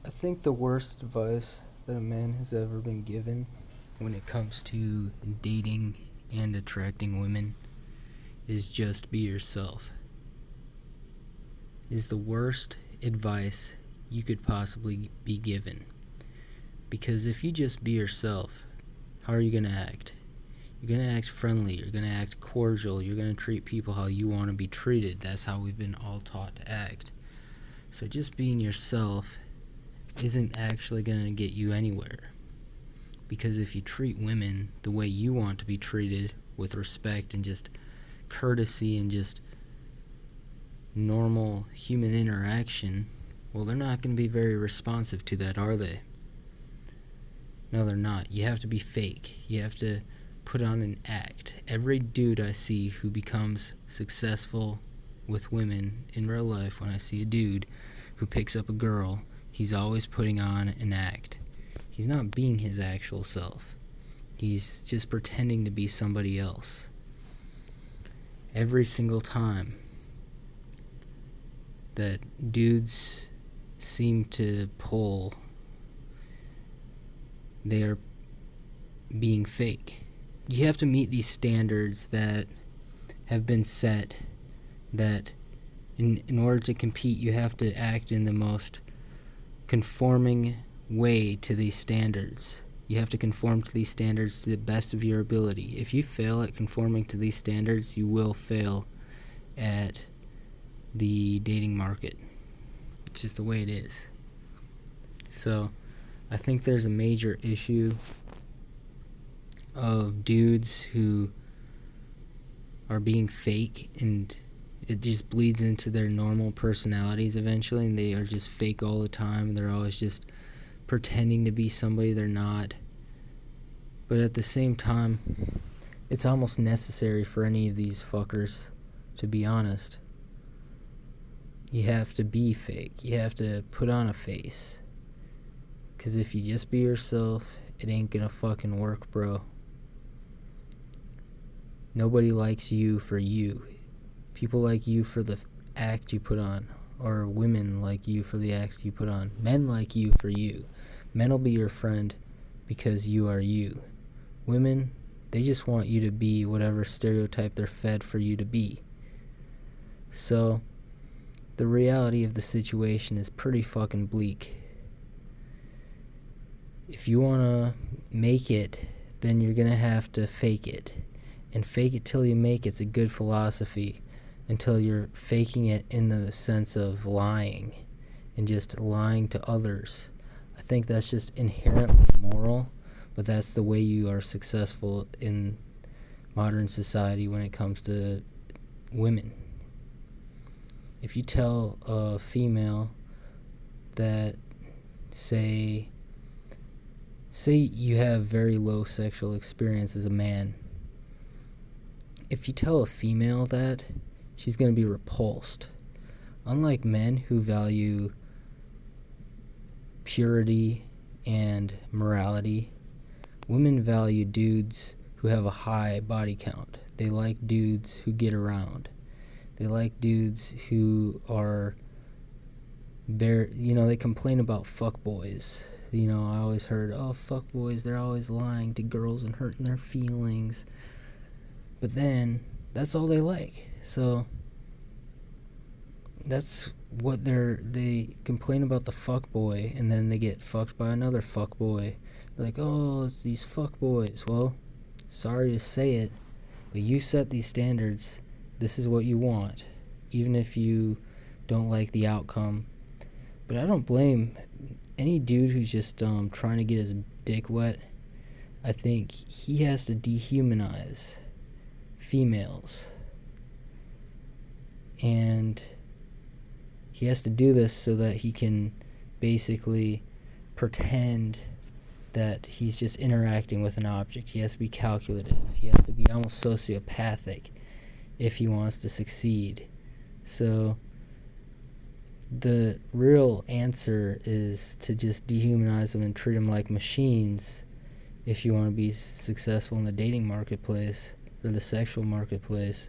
I think the worst advice that a man has ever been given when it comes to dating and attracting women is just be yourself. Is the worst advice you could possibly be given. Because if you just be yourself, how are you going to act? You're going to act friendly, you're going to act cordial, you're going to treat people how you want to be treated. That's how we've been all taught to act. So just being yourself isn't actually going to get you anywhere. Because if you treat women the way you want to be treated, with respect and just courtesy and just normal human interaction, well, they're not going to be very responsive to that, are they? No, they're not. You have to be fake. You have to put on an act. Every dude I see who becomes successful with women in real life, when I see a dude who picks up a girl, he's always putting on an act. He's not being his actual self. He's just pretending to be somebody else. Every single time that dudes seem to pull, they're being fake. You have to meet these standards that have been set, that in order to compete, you have to act in the most conforming way to these standards. You have to conform to these standards to the best of your ability. If you fail at conforming to these standards, you will fail at the dating market. It's just the way it is. So, I think there's a major issue of dudes who are being fake, and it just bleeds into their normal personalities eventually, and they are just fake all the time. They're always just pretending to be somebody they're not. But at the same time, it's almost necessary for any of these fuckers, to be honest. You have to be fake. You have to put on a face. Because if you just be yourself, it ain't gonna fucking work, bro. Nobody likes you for you. People like you for the act you put on. Or women like you for the act you put on. Men like you for you. Men will be your friend because you are you. Women, they just want you to be whatever stereotype they're fed for you to be. So, the reality of the situation is pretty fucking bleak. If you want to make it, then you're going to have to fake it. And fake it till you make it's a good philosophy, until you're faking it in the sense of lying and just lying to others. I think that's just inherently immoral, but that's the way you are successful in modern society when it comes to women. If you tell a female that, say you have very low sexual experience as a man, if you tell a female that, she's going to be repulsed. Unlike men who value purity and morality, women value dudes who have a high body count. They like dudes who get around. They like dudes who are very, they complain about fuckboys. I always heard, fuckboys, they're always lying to girls and hurting their feelings. But then, that's all they like. So, that's what they complain about the fuckboy, and then they get fucked by another fuckboy. They're like, it's these fuckboys. Well, sorry to say it, but you set these standards. This is what you want, even if you don't like the outcome. But I don't blame any dude who's just trying to get his dick wet. I think he has to dehumanize females. And he has to do this so that he can basically pretend that he's just interacting with an object. He has to be calculative. He has to be almost sociopathic if he wants to succeed. So the real answer is to just dehumanize them and treat them like machines if you want to be successful in the dating marketplace or the sexual marketplace,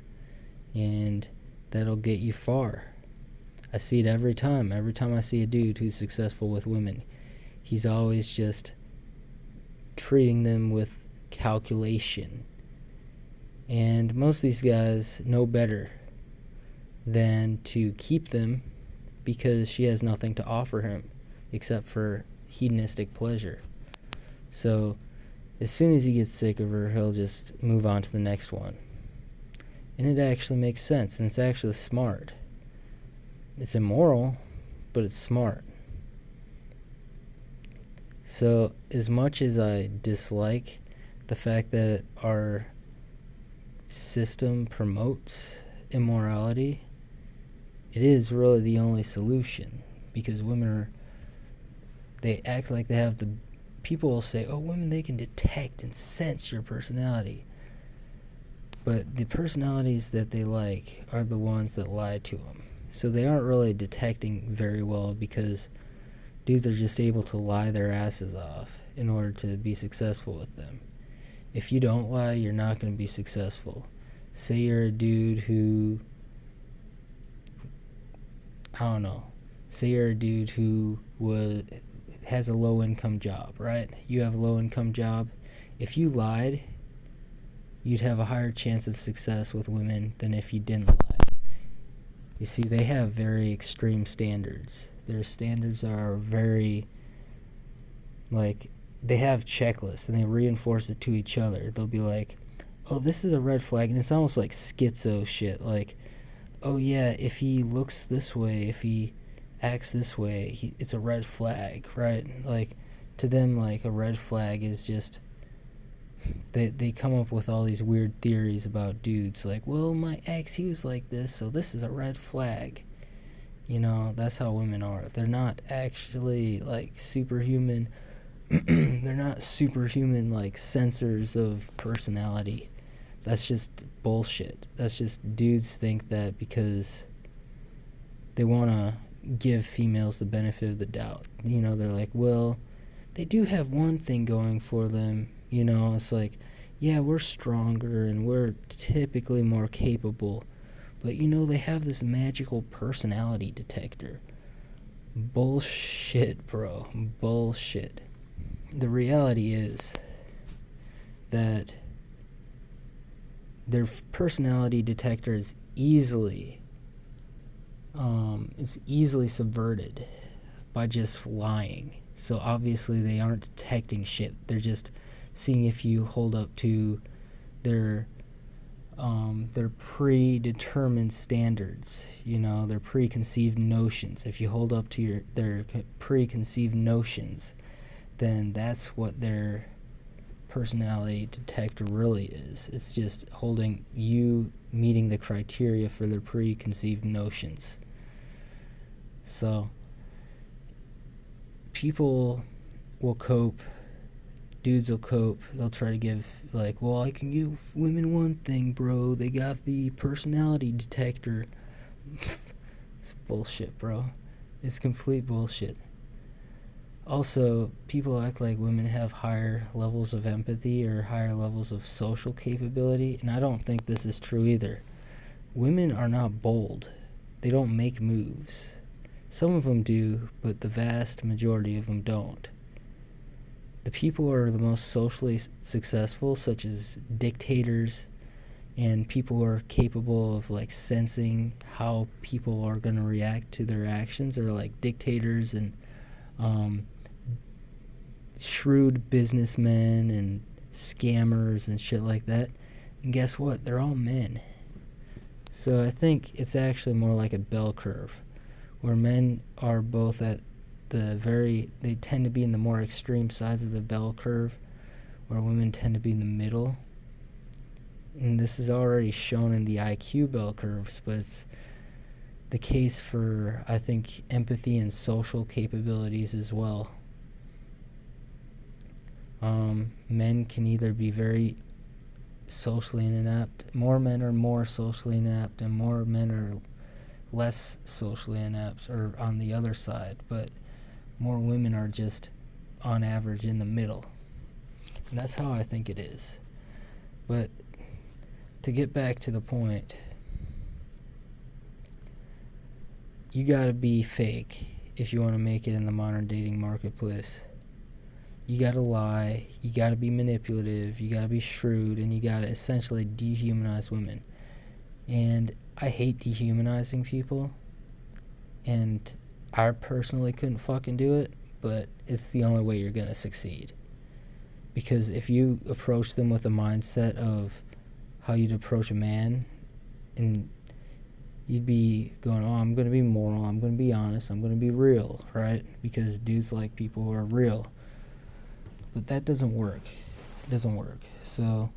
and that'll get you far. I see it every time. Every time I see a dude who's successful with women, he's always just treating them with calculation. And most of these guys know better than to keep them because she has nothing to offer him except for hedonistic pleasure. So as soon as he gets sick of her, he'll just move on to the next one. And it actually makes sense, and it's actually smart. It's immoral, but it's smart. So as much as I dislike the fact that our system promotes immorality, it is really the only solution, because women they act like they have the, people will say, oh, women, they can detect and sense your personality. But the personalities that they like are the ones that lie to them. So they aren't really detecting very well, because dudes are just able to lie their asses off in order to be successful with them. If you don't lie, you're not going to be successful. Say you're a dude who, I don't know, say you're a dude who has a low-income job, right? You have a low-income job. If you lied, you'd have a higher chance of success with women than if you didn't lie. You see, they have very extreme standards. Their standards are very, like, they have checklists, and they reinforce it to each other. They'll be like, oh, this is a red flag, and it's almost like schizo shit. Like, oh yeah, if he looks this way, if he acts this way, it's a red flag, right? Like, to them, like, a red flag is just, they come up with all these weird theories about dudes, like, well, my ex, he was like this, so this is a red flag. You know, that's how women are. They're not actually, like, superhuman. They're not superhuman, like, sensors of personality. That's just bullshit. That's just dudes think that because they want to give females the benefit of the doubt. You know, they're like, well, they do have one thing going for them. You know, it's like, yeah, we're stronger and we're typically more capable. But, you know, they have this magical personality detector. Bullshit, bro. Bullshit. The reality is that their personality detector is easily subverted by just lying. So obviously they aren't detecting shit. They're just seeing if you hold up to their predetermined standards, you know, their preconceived notions. If you hold up to their preconceived notions, then that's what their personality detector really is. It's just holding you meeting the criteria for their preconceived notions. So people will cope, dudes will cope, they'll try to give, like, well, I can give women one thing, bro, they got the personality detector. It's bullshit, bro. It's complete bullshit. Also, people act like women have higher levels of empathy or higher levels of social capability, and I don't think this is true either. Women are not bold. They don't make moves. Some of them do, but the vast majority of them don't. The people who are the most socially successful, such as dictators and people who are capable of, like, sensing how people are going to react to their actions, are like dictators and shrewd businessmen and scammers and shit like that. And guess what? They're all men. So I think it's actually more like a bell curve, where men are both at they tend to be in the more extreme sides of the bell curve, where women tend to be in the middle. And this is already shown in the IQ bell curves, but it's the case for, I think, empathy and social capabilities as well. Men can either be very socially inept. More men are more socially inept, and more men are less socially inept, or on the other side. But more women are just, on average, in the middle. And that's how I think it is. But to get back to the point, you gotta be fake if you want to make it in the modern dating marketplace. You gotta lie, you gotta be manipulative, you gotta be shrewd, and you gotta essentially dehumanize women. And I hate dehumanizing people, and I personally couldn't fucking do it, but it's the only way you're gonna succeed. Because if you approach them with a mindset of how you'd approach a man, and you'd be going, oh, I'm going to be moral, I'm going to be honest, I'm going to be real, right? Because dudes like people who are real. But that doesn't work. It doesn't work. So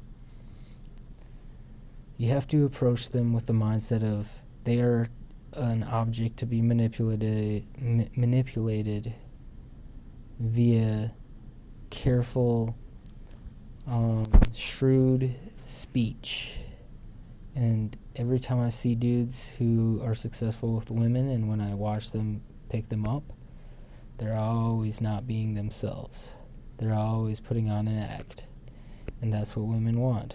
you have to approach them with the mindset of they are an object to be manipulated via careful, shrewd speech. And every time I see dudes who are successful with women, and when I watch them pick them up, they're always not being themselves. They're always putting on an act. And that's what women want.